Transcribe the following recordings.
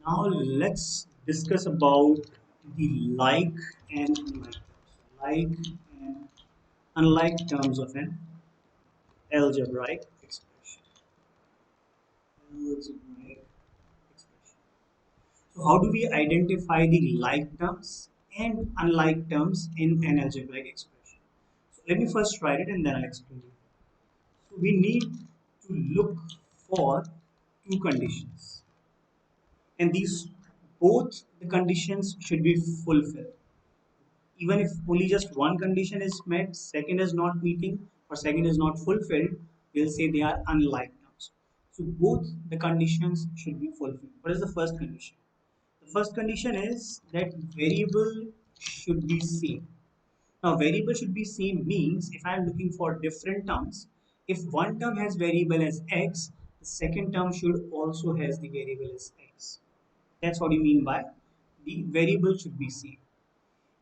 Now let's discuss about the like and unlike terms. Like and unlike terms of an algebraic expression. Algebraic expression. So how do we identify the like terms and unlike terms in an algebraic expression? So let me first write it and then I'll explain you. So we need to look for two conditions, and these both the conditions should be fulfilled. Even if only just one condition is met, second is not meeting or second is not fulfilled, we'll say they are unlike terms. So both the conditions should be fulfilled. What is the first condition? The first condition is that variable should be same. Now variable should be same means if I am looking for different terms, if one term has variable as x, the second term should also has the variable as x. That's what you mean by the variable should be same.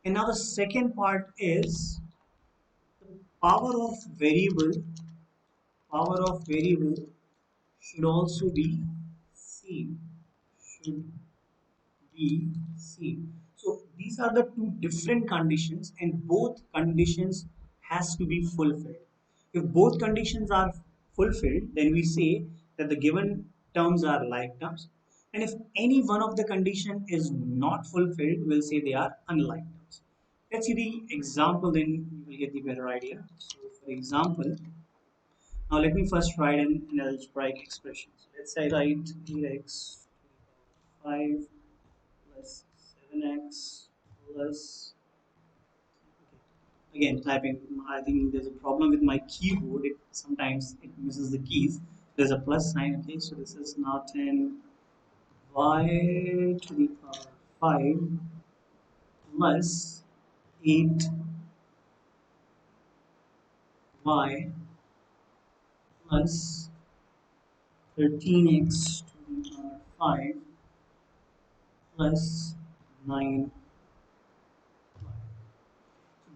And now the second part is the power of variable should also be same. Should be same. So these are the two different conditions and both conditions has to be fulfilled. If both conditions are fulfilled, then we say that the given terms are like terms. And if any one of the condition is not fulfilled, we'll say they are unlike terms. Let's see the example, then you will get the better idea. So for example, now let me first write an algebraic expression. So let's say write 8x 5 plus 7x plus, again typing. I think there's a problem with my keyboard. It sometimes it misses the keys. There's a plus sign. Okay, so this is now 10 y to the power 5 plus 8 y plus 13x to the power 5 plus 9.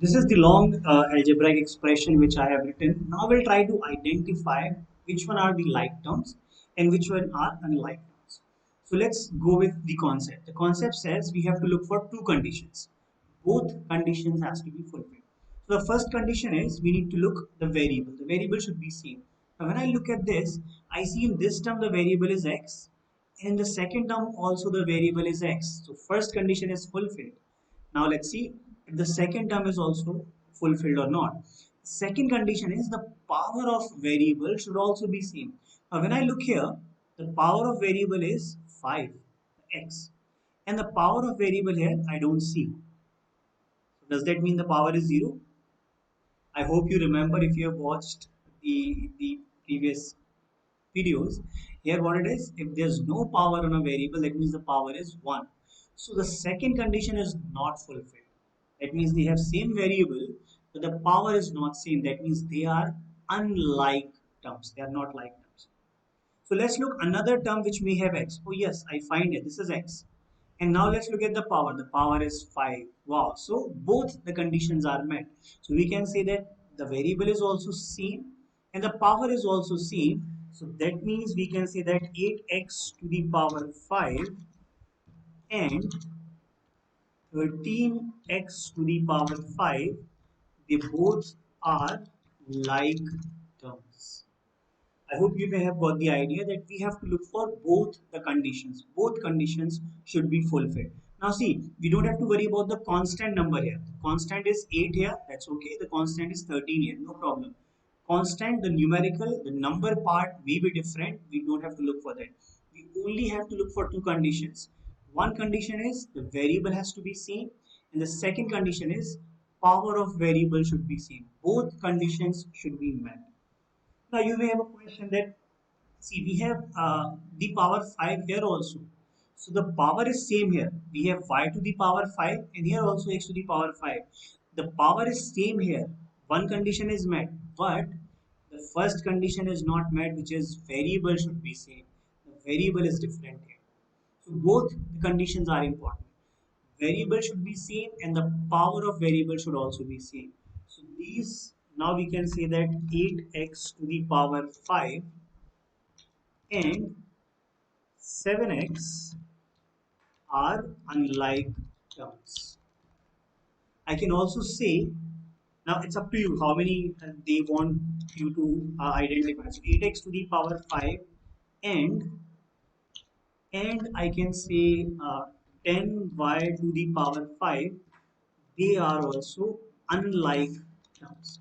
This is the long algebraic expression which I have written. Now we'll try to identify which one are the like terms and which one are unlike terms. So let's go with the concept. The concept says we have to look for two conditions. Both conditions has to be fulfilled. So the first condition is we need to look the variable. The variable should be same. Now when I look at this, I see in this term the variable is x, and in the second term also the variable is x. So first condition is fulfilled. Now let's see if the second term is also fulfilled or not. Second condition is the power of variable should also be same. Now when I look here, the power of variable is 5, x. And the power of variable here I don't see. So does that mean the power is 0? I hope you remember if you have watched the previous videos. Here what it is, if there's no power on a variable, that means the power is 1. So the second condition is not fulfilled. That means they have same variable, but the power is not same. That means they are unlike terms. They are not like terms. So let's look another term which may have x. Oh yes, I find it. This is x. And now let's look at the power. The power is 5. Wow. So both the conditions are met. So we can say that the variable is also same and the power is also same. So that means we can say that 8x to the power 5 and 13x to the power 5, they both are like terms. I hope you may have got the idea that we have to look for both the conditions. Both conditions should be fulfilled. Now see, we don't have to worry about the constant number here. The constant is 8 here, that's okay. The constant is 13 here, no problem. Constant, the numerical, the number part may be different. We don't have to look for that. We only have to look for two conditions. One condition is the variable has to be same, and the second condition is power of variable should be same. Both conditions should be met. Now you may have a question that, see, we have the power 5 here also. So the power is same here. We have y to the power 5 and here also x to the power 5. The power is same here. One condition is met, but the first condition is not met, which is variable should be same. The variable is different here. So both the conditions are important. Variable should be same and the power of variable should also be same. So these, now we can say that 8x to the power 5 and 7x are unlike terms. I can also say, now it's up to you how many they want you to identify. So 8x to the power 5 and I can say 10y to the power 5, they are also unlike terms.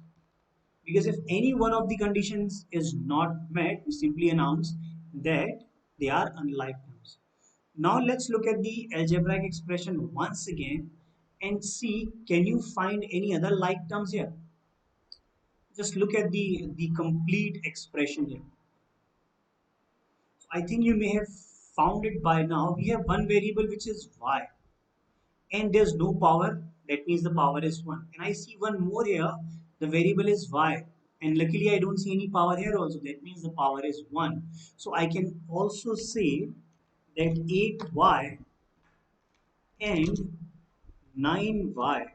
Because if any one of the conditions is not met, we simply announce that they are unlike terms. Now let's look at the algebraic expression once again and see, can you find any other like terms here? Just look at the complete expression here. So I think you may have found it by now. We have one variable which is y and there's no power. That means the power is 1. And I see one more here. The variable is y. And luckily I don't see any power here also. That means the power is 1. So I can also say that 8y and 9y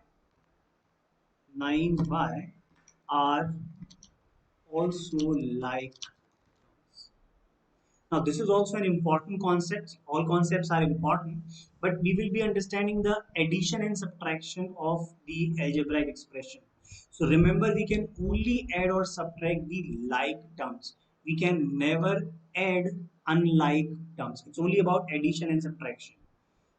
are also like. Now, this is also an important concept. All concepts are important, but we will be understanding the addition and subtraction of the algebraic expression. So remember, we can only add or subtract the like terms. We can never add unlike terms. It's only about addition and subtraction.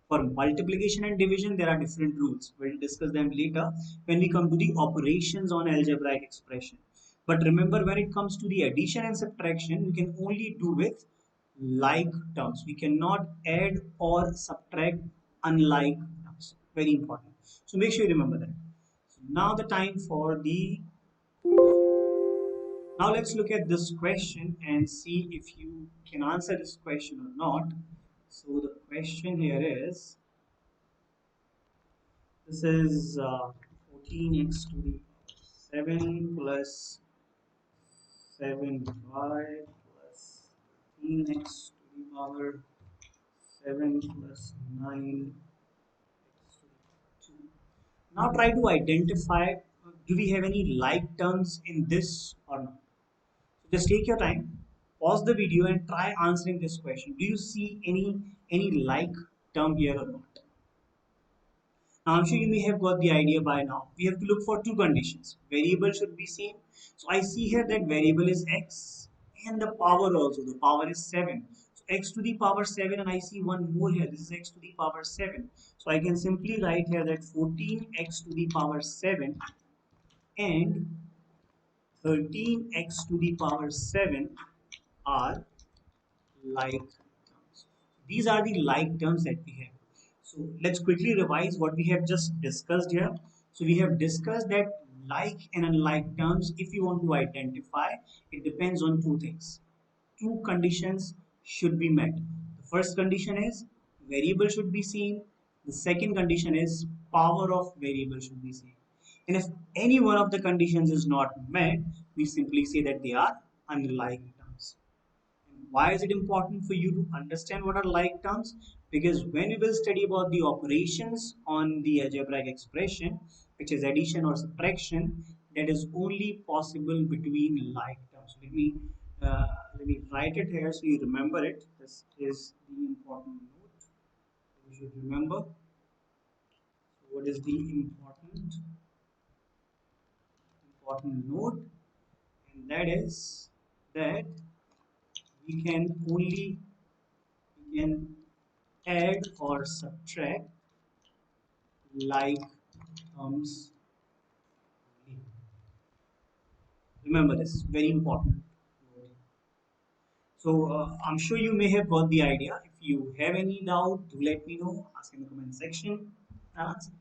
For multiplication and division, there are different rules. We'll discuss them later when we come to the operations on algebraic expression. But remember, when it comes to the addition and subtraction, we can only do with like terms. We cannot add or subtract unlike terms. Very important. So make sure you remember that. So now the time for the now let's look at this question and see if you can answer this question or not. So the question here is, this is 14x to the 7 plus 7y plus 14x to the power 7 plus 9x to the power 2. Now try to identify, do we have any like terms in this or not? So just take your time, pause the video and try answering this question. Do you see any like term here or not? Now, I'm sure you may have got the idea by now. We have to look for two conditions. Variable should be same. So I see here that variable is x and the power also. The power is 7. So x to the power 7 and I see one more here. This is x to the power 7. So I can simply write here that 14x to the power 7 and 13x to the power 7 are like terms. These are the like terms that we have. So let's quickly revise what we have just discussed here. So we have discussed that like and unlike terms, if you want to identify, it depends on two things. Two conditions should be met. The first condition is variable should be same. The second condition is power of variable should be same. And if any one of the conditions is not met, we simply say that they are unlike terms. Why is it important for you to understand what are like terms? Because when we will study about the operations on the algebraic expression, which is addition or subtraction, that is only possible between like terms. Uh, let me write it here so you remember it. This is the important note you should remember. So what is the important note? And that is that we can only we can add or subtract like terms only. Remember this, very important. So I'm sure you may have got the idea. If you have any doubt, do let me know. Ask in the comment section. I'll answer.